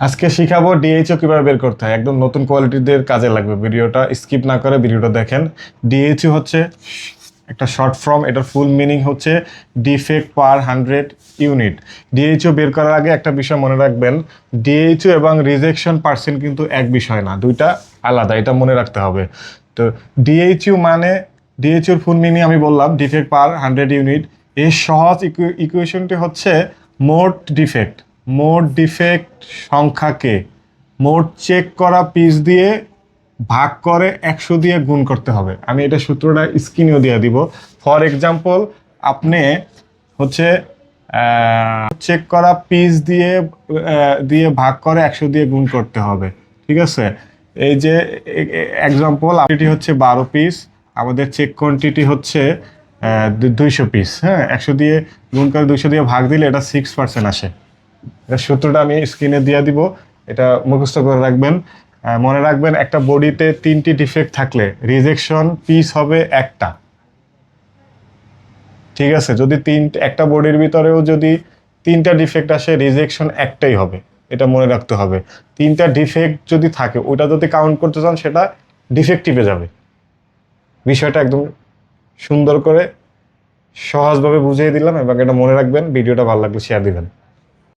আজকে শিখাবো ডিএইচও কিভাবে বের করতে হয়, একদম নতুন কোয়ালিটিদের কাজে লাগবে। ভিডিওটা স্কিপ না করে ভিডিওটা দেখেন। ডিএইচও হচ্ছে একটা শর্ট ফর্ম, এটার ফুল মিনিং হচ্ছে ডিফেক্ট পার 100 ইউনিট। ডিএইচও বের করার আগে একটা বিষয় মনে রাখবেন, ডিএইচও এবং রিজেকশন পার্সেন্ট কিন্তু এক বিষয় না, দুইটা আলাদা, এটা মনে রাখতে হবে। তো ডিএইচইউ মানে, ডিএইচইউর ফুল মিনিং আমি বললাম ডিফেক্ট পার 100 ইউনিট। এর সহজ ইকুয়েশনটি হচ্ছে মোট ডিফেক্ট সংখ্যাকে মোট চেক করা পিস দিয়ে ভাগ করে 100 দিয়ে গুণ করতে হবে। আমি এটা সূত্রটা স্ক্রিনেও দিয়ে দিব। ফর এক্সাম্পল, আপনি হচ্ছে চেক করা পিস দিয়ে দিয়ে ভাগ করে 100 দিয়ে গুণ করতে হবে, ঠিক আছে? এই যে এক্সাম্পল, এটি হচ্ছে 12 পিস, আমাদের চেক কোয়ান্টিটি হচ্ছে 200 পিস। হ্যাঁ, 100 দিয়ে গুণ করে 200 দিয়ে ভাগ দিলে এটা 6% আসে। এটা সূত্রটা আমি স্ক্রিনে দিয়ে দিব, এটা মুখস্থ করে রাখবেন। মনে রাখবেন, একটা বডিতে 3টি ডিফেক্ট থাকলে রিজেকশন পিস হবে একটা, ঠিক আছে? যদি একটা বডির ভিতরেও যদি 3টা ডিফেক্ট আসে, রিজেকশন একটাই হবে, এটা মনে রাখতে হবে। 3টা ডিফেক্ট যদি থাকে, ওটা যদি কাউন্ট করতে চান সেটা ডিফেক্টিভে যাবে। বিষয়টা একদম সুন্দর করে সহজভাবে বুঝিয়ে দিলাম, এবং এটা মনে রাখবেন। ভিডিওটা ভালো লাগলে শেয়ার দিবেন।